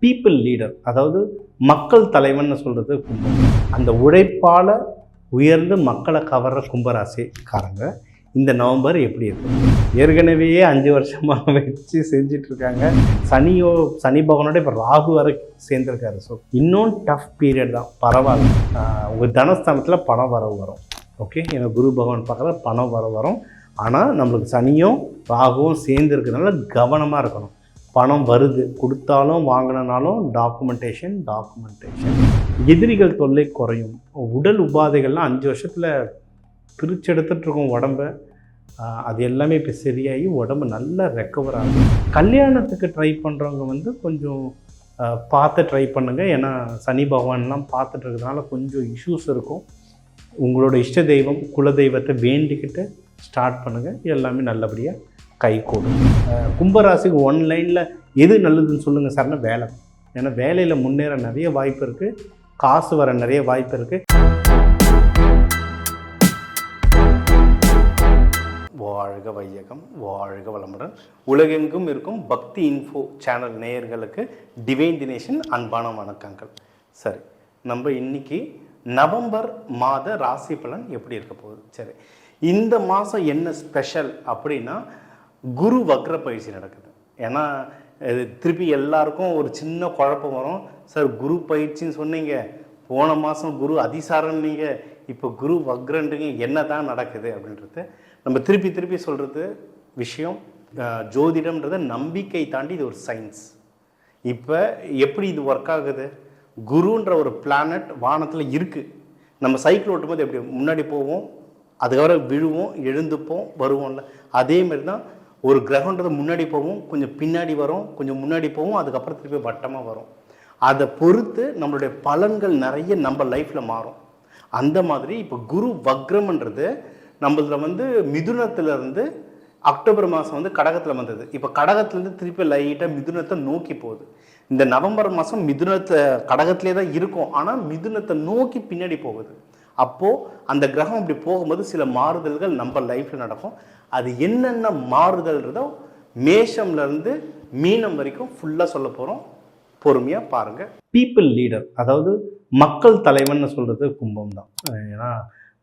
People leader, அதாவது மக்கள் தலைவன் சொல்கிறது கும்பம். அந்த உழைப்பால் உயர்ந்து மக்களை கவர்ற கும்பராசிக்காரங்க இந்த நவம்பர் எப்படி இருக்கும்? ஏற்கனவே 5 வருஷமாக வச்சு செஞ்சிட்ருக்காங்க. சனி பகவானோட இப்போ ராகு வரை சேர்ந்துருக்காரு. ஸோ இன்னும் டஃப் பீரியட் தான். பரவாயில்ல, உங்கள் தனஸ்தானத்தில் பணம் வரவு வரும். ஓகே, எனக்கு குரு பகவான் பார்க்குற பணம் வரும். ஆனால் நம்மளுக்கு சனியும் ராகுவும் சேர்ந்து இருக்கிறதுனால கவனமாக இருக்கணும். பணம் வருது, கொடுத்தாலும் வாங்கினாலும் டாக்குமெண்டேஷன். எதிரிகள் தொல்லை குறையும். உடல் உபாதைகள்லாம் 5 வருஷத்தில் பிரித்து எடுத்துகிட்ருக்கோம் உடம்பை. அது எல்லாமே இப்போ சரியாகி உடம்பு நல்லா ரெக்கவர் ஆகும். கல்யாணத்துக்கு ட்ரை பண்ணுறவங்க கொஞ்சம் பார்த்து ட்ரை பண்ணுங்கள். ஏன்னா சனி பகவான்லாம் பார்த்துட்டு இருக்கிறதுனால கொஞ்சம் இஷ்யூஸ் இருக்கும். உங்களோட இஷ்ட தெய்வம் குலதெய்வத்தை வேண்டிக்கிட்டு ஸ்டார்ட் பண்ணுங்கள். எல்லாமே நல்லபடியாக கை கூடும். கும்பராசிக்கு ஒன்லைனில் எது நல்லதுன்னு சொல்லுங்கள் சார்னா வேலை. ஏன்னா வேலையில் முன்னேற நிறைய வாய்ப்பு இருக்குது, காசு வர நிறைய வாய்ப்பு இருக்குது. வாழ்க வையகம், வாழ்க வளமுடன். உலகெங்கும் இருக்கும் பக்தி இன்ஃபோ சேனல் நேயர்களுக்கு டிவைன் தினேஷன் அன்பான வணக்கங்கள். சரி, நம்ம இன்னைக்கு நவம்பர் மாத ராசி பலன் எப்படி இருக்க போகுது? சரி, இந்த மாதம் என்ன ஸ்பெஷல் அப்படின்னா குரு வக்ர பயிற்சி நடக்குது. ஏன்னா திருப்பி எல்லாருக்கும் ஒரு சின்ன குழப்பம் வரும். சார், குரு பயிற்சின்னு சொன்னீங்க, போன மாதம் குரு அதிசாரன்னு நீங்கள், இப்போ குரு வக்ரன்றீங்க, என்ன தான் நடக்குது அப்படின்றது நம்ம திருப்பி சொல்கிறது விஷயம். ஜோதிடம்ன்றத நம்பிக்கை தாண்டி இது ஒரு சயின்ஸ். இப்போ எப்படி இது ஒர்க் ஆகுது? குருன்ற ஒரு பிளானட் வானத்தில் இருக்குது. நம்ம சைக்கிள் ஓட்டும்போது எப்படி முன்னாடி போவோம், அதுக்கப்புறம் விழுவோம், எழுந்துப்போம், வருவோம்ல, அதேமாரி தான் ஒரு கிரகன்றது முன்னாடி போவோம், கொஞ்சம் பின்னாடி வரும், கொஞ்சம் முன்னாடி போவோம், அதுக்கப்புறம் திருப்பி வட்டமாக வரும். அதை பொறுத்து நம்மளுடைய பலன்கள் நிறைய நம்ம லைஃப்பில் மாறும். அந்த மாதிரி இப்போ குரு வக்ரம்ன்றது நம்மளதில் மிதுனத்திலேருந்து அக்டோபர் மாதம் கடகத்தில் வந்தது. இப்போ கடகத்துலேருந்து திருப்பி லைட்டாக மிதுனத்தை நோக்கி போகுது. இந்த நவம்பர் மாதம் மிதுனத்தை கடகத்திலே தான் இருக்கும், ஆனால் மிதுனத்தை நோக்கி பின்னாடி போகுது. அப்போது அந்த கிரகம் இப்படி போகும்போது சில மாறுதல்கள் நம்ம லைஃப்பில் நடக்கும். அது என்னென்ன மாறுதல்ன்றதோ மேஷம்லேருந்து மீனம் வரைக்கும் ஃபுல்லாக சொல்ல போகிறோம். பொறுமையாக பாருங்கள். பீப்புள் லீடர், அதாவது மக்கள் தலைவன் சொல்கிறது கும்பம் தான். ஏன்னா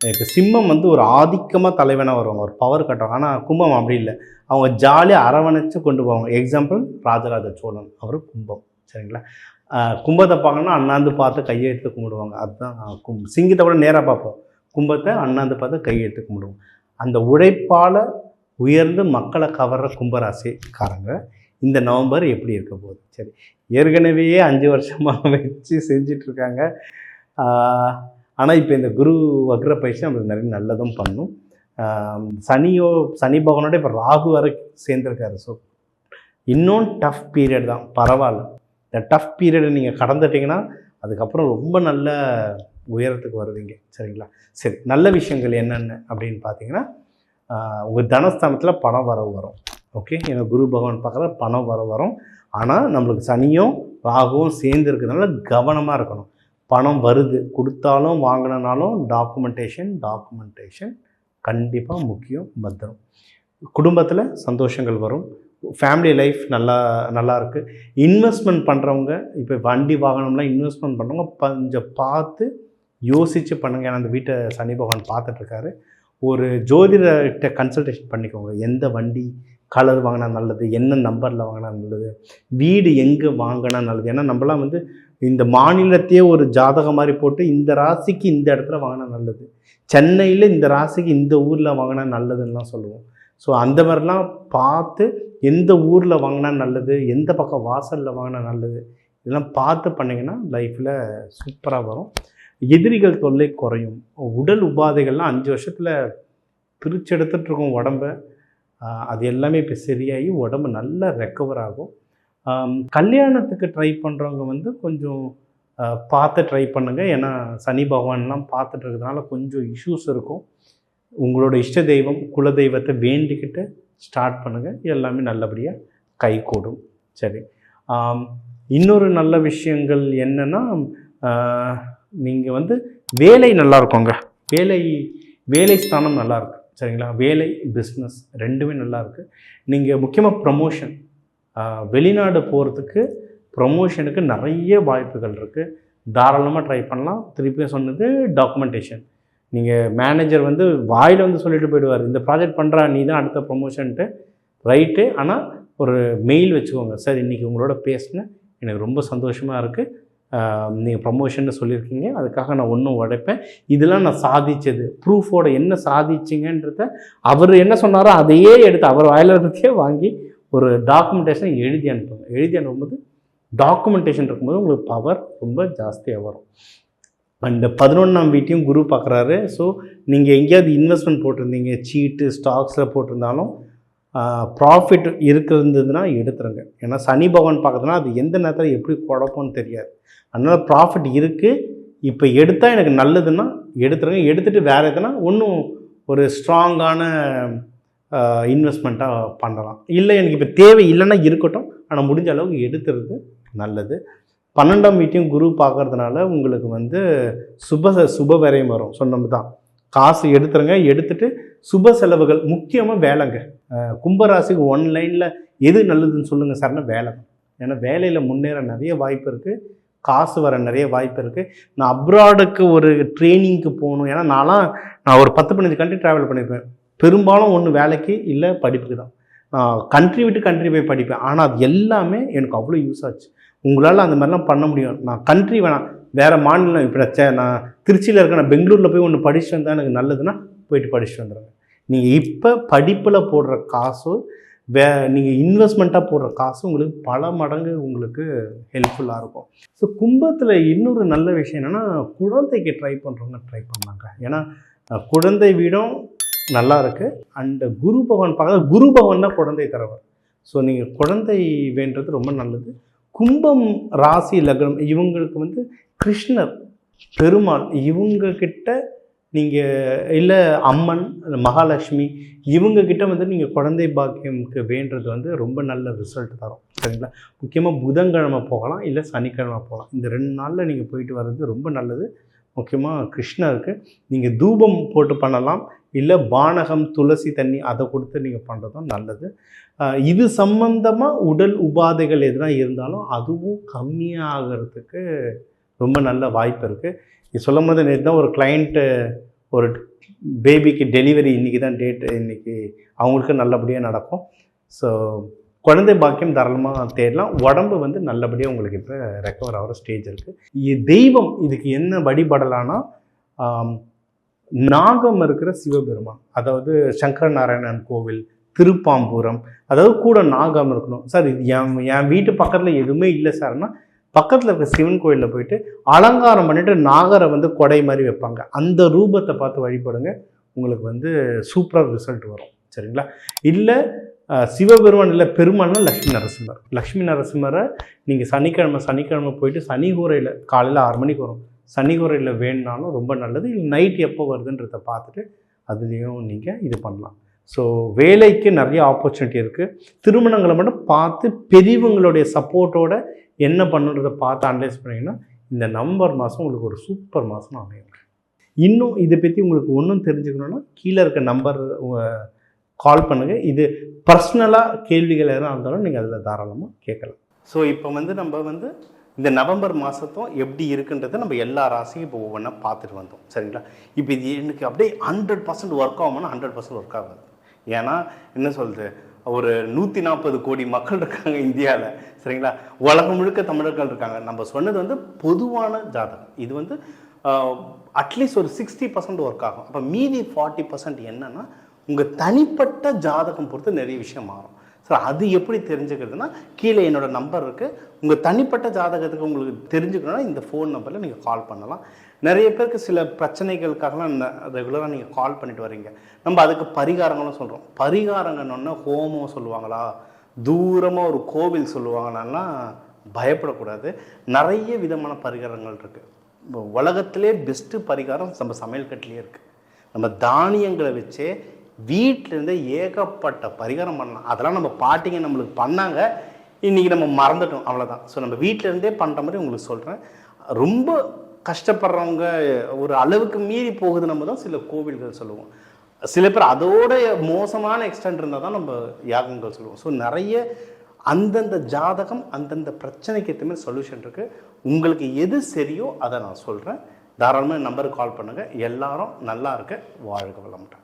இப்போ சிம்மம் ஒரு ஆதிக்கமாக தலைவனாக வருவாங்க, ஒரு பவர் கட்டுவாங்க. ஆனால் கும்பம் அப்படி இல்லை, அவங்க ஜாலியாக அரவணைச்சு கொண்டு போவாங்க. எக்ஸாம்பிள் ராஜராஜ சோழன், அவர் கும்பம். சரிங்களா? கும்பத்தை பார்க்கணும்னா அண்ணாந்து பார்த்து கையை எடுத்து கும்பிடுவாங்க. அதுதான் சிங்கத்தை கூட நேராக பார்ப்போம், கும்பத்தை அண்ணாந்து பார்த்து கையை எடுத்து கும்பிடுவோம். அந்த உழைப்பால் உயர்ந்து மக்களை கவர்ற கும்பராசிக்காரங்க இந்த நவம்பர் எப்படி இருக்க போகுது? சரி, ஏற்கனவே 5 வருஷமாக வச்சு செஞ்சிட்ருக்காங்க. ஆனால் இப்போ இந்த குரு வக்ர பயிற்சி நம்மளுக்கு நிறைய நல்லதும் பண்ணும். சனி பகவானோட இப்போ ராகு வரை சேர்ந்துருக்காரு. ஸோ இன்னும் டஃப் பீரியட் தான். பரவாயில்ல, இந்த டஃப் பீரியடை நீங்கள் கடந்துட்டிங்கன்னா அதுக்கப்புறம் ரொம்ப நல்ல உயரத்துக்கு வருவீங்க. சரிங்களா? சரி, நல்ல விஷயங்கள் என்னென்ன அப்படின்னு பார்த்தீங்கன்னா, உங்கள் தனஸ்தானத்தில் பணம் வரவு வரும். ஓகே, எனக்கு குரு பகவான் பார்க்குற பணம் வரும். ஆனால் நம்மளுக்கு சனியும் ராகுவும் சேர்ந்து இருக்கிறதுனால கவனமாக இருக்கணும். பணம் வருது, கொடுத்தாலும் வாங்கினாலும் டாக்குமெண்டேஷன் கண்டிப்பாக முக்கியம், பத்திரம். குடும்பத்தில் சந்தோஷங்கள் வரும். ஃபேமிலி லைஃப் நல்லா இருக்குது. இன்வெஸ்ட்மெண்ட் பண்ணுறவங்க, இப்போ வண்டி வாகனம்லாம் இன்வெஸ்ட்மெண்ட் பண்ணுறவங்க கொஞ்சம் பார்த்து யோசித்து பண்ணுங்கள். ஏன்னா அந்த வீட்டை சனி பகவான் பார்த்துட்ருக்காரு. ஒரு ஜோதிடர்கிட்ட கன்சல்டேஷன் பண்ணிக்கோங்க. எந்த வண்டி கலர் வாங்கினா நல்லது, என்ன நம்பரில் வாங்கினா நல்லது, வீடு எங்கே வாங்கினா நல்லது. ஏன்னா நம்மளாம் இந்த மாநிலத்தையே ஒரு ஜாதகம் மாதிரி போட்டு இந்த ராசிக்கு இந்த இடத்துல வாங்கினா நல்லது, சென்னையில் இந்த ராசிக்கு இந்த ஊரில் வாங்கினா நல்லதுன்னெலாம் சொல்லுவோம். ஸோ அந்த மாதிரிலாம் பார்த்து எந்த ஊரில் வாங்கினா நல்லது, எந்த பக்கம் வாசலில் வாங்கினா நல்லது, இதெல்லாம் பார்த்து பண்ணிங்கன்னா லைஃப்பில் சூப்பராக வரும். எதிரிகள் தொல்லை குறையும். உடல் உபாதைகள்லாம் 5 வருஷத்தில் பிரித்து எடுத்துகிட்ருக்கோம் உடம்பை. அது எல்லாமே இப்போ சரியாகி உடம்பு நல்லா ரெக்கவர் ஆகும். கல்யாணத்துக்கு ட்ரை பண்ணுறவங்க கொஞ்சம் பார்த்து ட்ரை பண்ணுங்கள். ஏன்னா சனி பகவான்லாம் பார்த்துட்டு இருக்கிறதுனால கொஞ்சம் இஷ்யூஸ் இருக்கும். உங்களோட இஷ்ட தெய்வம் குலதெய்வத்தை வேண்டிக்கிட்டு ஸ்டார்ட் பண்ணுங்கள். எல்லாமே நல்லபடியாக கை கூடும். சரி, இன்னொரு நல்ல விஷயங்கள் என்னென்னா, நீங்கள் வேலை நல்லா இருக்குங்க. வேலை ஸ்தானம் நல்லாயிருக்கு. சரிங்களா? வேலை பிஸ்னஸ் ரெண்டுமே நல்லாயிருக்கு. நீங்கள் முக்கியமாக ப்ரமோஷன், வெளிநாடு போகிறதுக்கு ப்ரொமோஷனுக்கு நிறைய வாய்ப்புகள் இருக்குது. தாராளமாக ட்ரை பண்ணலாம். திருப்பியும் சொன்னது டாக்குமெண்டேஷன். நீங்கள் மேனேஜர் வந்து வாயில் வந்து சொல்லிட்டு போயிடுவார், இந்த ப்ராஜெக்ட் பண்ணுறா நீ தான் அடுத்த ப்ரொமோஷன்ட்டு. ரைட்டு. ஆனால் ஒரு மெயில் வச்சுக்கோங்க, சார் இன்றைக்கி உங்களோட பேசினேன், எனக்கு ரொம்ப சந்தோஷமாக இருக்குது, நீங்கள் ப்ரமோஷன்னு சொல்லியிருக்கீங்க, அதுக்காக நான் ஒன்றும் உழைப்பேன், இதெல்லாம் நான் சாதித்தது ப்ரூஃபோட என்ன சாதிச்சிங்கன்றத அவர் என்ன சொன்னாரோ அதையே எடுத்து அவர் வாயிலருக்கே வாங்கி ஒரு டாக்குமெண்டேஷன் எழுதி அனுப்புங்க. எழுதி அனுப்பும்போது டாக்குமெண்டேஷன் இருக்கும்போது உங்களுக்கு பவர் ரொம்ப ஜாஸ்தியாக வரும். அண்ட் 11ஆம் வீட்டையும் குரு பார்க்குறாரு. ஸோ நீங்கள் எங்கேயாவது இன்வெஸ்ட்மெண்ட் போட்டிருந்தீங்க, சீட்டு ஸ்டாக்ஸில் போட்டிருந்தாலும் ப்ராஃபிட் இருந்ததுன்னா எடுத்துருங்க. ஏன்னா சனி பகவான் பார்க்குறதுனா அது எந்த நேரத்தில் எப்படி குழப்பம்னு தெரியாது. அதனால் ப்ராஃபிட் இருக்குது, இப்போ எடுத்தால் எனக்கு நல்லதுன்னா எடுத்துருங்க. எடுத்துகிட்டு வேறு எதுனா ஒன்றும் ஒரு ஸ்ட்ராங்கான இன்வெஸ்ட்மெண்ட்டாக பண்ணலாம். இல்லை எனக்கு இப்போ தேவை இல்லைன்னா இருக்கட்டும், ஆனால் முடிஞ்ச அளவுக்கு எடுத்துறது நல்லது. 12ஆம் வீட்டையும் குரு பார்க்கறதுனால உங்களுக்கு வந்து சுப விரயம் வரும். சொன்னது தான், காசு எடுத்துருங்க. எடுத்துகிட்டு சுப செலவுகள், முக்கியமாக வேலைங்க. கும்பராசிக்கு லைனில் எது நல்லதுன்னு சொல்லுங்கள் சார்னா வேலை. ஏன்னா வேலையில் முன்னேற நிறைய வாய்ப்பு இருக்குது, காசு வர நிறைய வாய்ப்பு இருக்குது. நான் அப்ராடுக்கு ஒரு ட்ரைனிங்க்கு போகணும். ஏன்னா நான் ஒரு 10-15 கண்ட்ரி ட்ராவல் பண்ணியிருப்பேன். பெரும்பாலும் ஒன்று வேலைக்கு இல்லை படிப்புக்கு தான். நான் கண்ட்ரி விட்டு கண்ட்ரி போய் படிப்பேன். ஆனால் அது எல்லாமே எனக்கு அவ்வளோ யூஸ் ஆச்சு. உங்களால் அந்த மாதிரிலாம் பண்ண முடியும். நான் கண்ட்ரி வேணாம், வேறு மாநிலம், இப்போ நான் திருச்சியில் இருக்கேன், நான் பெங்களூரில் போய் ஒன்று படிச்சுட்டு வந்தால் எனக்கு நல்லதுன்னா போயிட்டு படிச்சுட்டு வந்துடுங்க. நீங்கள் இப்போ படிப்பில் போடுற காசு நீங்கள் இன்வெஸ்ட்மெண்ட்டாக போடுற காசு உங்களுக்கு பல மடங்கு உங்களுக்கு ஹெல்ப்ஃபுல்லாக இருக்கும். ஸோ கும்பத்தில் இன்னொரு நல்ல விஷயம் என்னென்னா, குழந்தைக்கு ட்ரை பண்ணுறவங்க ட்ரை பண்ணாங்க. ஏன்னா குழந்தை வீடும் நல்லா இருக்குது. அண்ட் குரு பகவான் பார்க்க, குரு பகவான் தான் குழந்தை தரவர். ஸோ நீங்கள் குழந்தை வேண்டது ரொம்ப நல்லது. கும்பம் ராசி லக்னம் இவங்களுக்கு வந்து கிருஷ்ணர் பெருமாள் இவங்கக்கிட்ட நீங்கள் இல்லை அம்மன் மகாலட்சுமி இவங்கக்கிட்ட வந்து நீங்கள் குழந்தை பாக்கியம்க்கு வேண்டது வந்து ரொம்ப நல்ல ரிசல்ட் தரும். சரிங்களா? முக்கியமாக புதன்கிழமை போகலாம், இல்லை சனிக்கிழமை போகலாம். இந்த 2 நாளில் நீங்கள் போயிட்டு வர்றது ரொம்ப நல்லது. முக்கியமாக கிருஷ்ணருக்கு நீங்கள் தூபம் போட்டு பண்ணலாம், இல்லை பானகம் துளசி தண்ணி அதை கொடுத்து நீங்கள் பண்ணுறதும் நல்லது. இது சம்பந்தமாக உடல் உபாதைகள் எதுனா இருந்தாலும் அதுவும் கம்மியாகிறதுக்கு ரொம்ப நல்ல வாய்ப்பு இருக்குது. இது சொல்லும் போது நேற்று தான் ஒரு கிளைண்ட்டு ஒரு பேபிக்கு டெலிவரி இன்றைக்கி தான் டேட்டு, இன்றைக்கி அவங்களுக்கு நல்லபடியாக நடக்கும். ஸோ குழந்தை பாக்கியம் தாராளமாக தேடலாம். உடம்பு வந்து நல்லபடியாக உங்களுக்கு இப்போ ரெக்கவர் ஆகிற ஸ்டேஜ் இருக்குது. தெய்வம் இதுக்கு என்ன வழிபடலான்னா, நாகம் இருக்கிற சிவபெருமான், அதாவது சங்கர நாராயணன் கோவில், திருப்பாம்பூரம், அதாவது கூட நாகம் இருக்கணும். சார் இது என் வீட்டு பக்கத்தில் எதுவுமே இல்லை சார்னா, பக்கத்தில் இருக்க சிவன் கோயிலில் போயிட்டு அலங்காரம் பண்ணிவிட்டு நாகரை வந்து கொடை மாதிரி வைப்பாங்க, அந்த ரூபத்தை பார்த்து வழிபடுங்க. உங்களுக்கு வந்து சூப்பராக ரிசல்ட் வரும். சரிங்களா? இல்லை சிவபெருமான் இல்லை பெருமாள்னா லக்ஷ்மி நரசிம்மர். லக்ஷ்மி நரசிம்மரை நீங்கள் சனிக்கிழமை போயிட்டு சனிகூரையில் காலையில் 6 மணிக்கு வரும், சனிகூரையில் வேணுனாலும் ரொம்ப நல்லது. இல்லை நைட் எப்போ வருதுன்றதை பார்த்துட்டு அதுலேயும் நீங்கள் இது பண்ணலாம். ஸோ வேலைக்கு நிறைய ஆப்பர்ச்சுனிட்டி இருக்குது. திருமணங்களை மட்டும் பார்த்து பெரியவங்களுடைய சப்போர்ட்டோட என்ன பண்ணுன்றதை பார்த்து அனலைஸ் பண்ணிங்கன்னா இந்த நவம்பர் மாதம் உங்களுக்கு ஒரு சூப்பர் மாதம் அமையும். இன்னும் இதை பற்றி உங்களுக்கு ஒன்றும் தெரிஞ்சுக்கணுன்னா கீழே இருக்க நம்பர் கால் பண்ணுங்கள். இது பர்சனலாக கேள்விகள் எதாவது இருந்தாலும் நீங்கள் அதில் தாராளமாக கேட்கலாம். ஸோ இப்போ வந்து நம்ம வந்து இந்த நவம்பர் மாதத்தும் எப்படி இருக்குன்றதை நம்ம எல்லா ராசியும் இப்போ ஒவ்வொன்றா பார்த்துட்டு வந்தோம். சரிங்களா? இப்போ இது எனக்கு அப்படியே 100% ஒர்க் ஆகும்னா 100% ஒர்க் ஆகாது. ஏன்னா என்ன சொல்கிறது, ஒரு 140 கோடி மக்கள் இருக்காங்க இந்தியாவில். சரிங்களா? உலகம் முழுக்க தமிழர்கள் இருக்காங்க. நம்ம சொன்னது வந்து பொதுவான ஜாதகம். இது வந்து அட்லீஸ்ட் ஒரு 60% ஒர்க் ஆகும். அப்போ மீதி 40% என்னன்னா உங்கள் தனிப்பட்ட ஜாதகம் பொறுத்து நிறைய விஷயம் மாறும். ஸோ அது எப்படி தெரிஞ்சுக்கிறதுனா, கீழே என்னோடய நம்பர் இருக்குது. உங்கள் தனிப்பட்ட ஜாதகத்துக்கு உங்களுக்கு தெரிஞ்சுக்கணுன்னா இந்த ஃபோன் நம்பரில் நீங்கள் கால் பண்ணலாம். நிறைய பேருக்கு சில பிரச்சனைகளுக்காகலாம் ரெகுலராக நீங்கள் கால் பண்ணிட்டு வரீங்க. நம்ம அதுக்கு பரிகாரங்களும் சொல்கிறோம். பரிகாரங்கன்னு ஹோமம் சொல்லுவாங்களா, தூரமாக ஒரு கோவில் சொல்லுவாங்களான்னா பயப்படக்கூடாது. நிறைய விதமான பரிகாரங்கள் இருக்குது. உலகத்திலே பெஸ்ட்டு பரிகாரம் நம்ம சமையல் கட்டிலே இருக்குது. நம்ம தானியங்களை வச்சே வீட்டிலேருந்தே ஏகப்பட்ட பரிகாரம் பண்ணலாம். அதெல்லாம் நம்ம பாட்டிங்க நம்மளுக்கு பண்ணாங்க, இன்றைக்கி நம்ம மறந்துட்டோம், அவ்வளோதான். ஸோ நம்ம வீட்டிலேருந்தே பண்ணுற மாதிரி உங்களுக்கு சொல்கிறேன். ரொம்ப கஷ்டப்படுறவங்க ஒரு அளவுக்கு மீறி போகுது நம்ம தான் சில கோவில்கள் சொல்லுவோம். சில பேர் அதோட மோசமான எக்ஸ்டென்ட் இருந்தால் தான் நம்ம யாகங்கள் சொல்லுவோம். ஸோ நிறைய அந்தந்த ஜாதகம் அந்தந்த பிரச்சனைக்கு ஏற்ற மாதிரி சொல்யூஷன் இருக்குது. உங்களுக்கு எது சரியோ அதை நான் சொல்கிறேன். தாராளமாக நம்பருக்கு கால் பண்ணுங்கள். எல்லாரும் நல்லா இருக்க, வாழ்க வளமுடன்.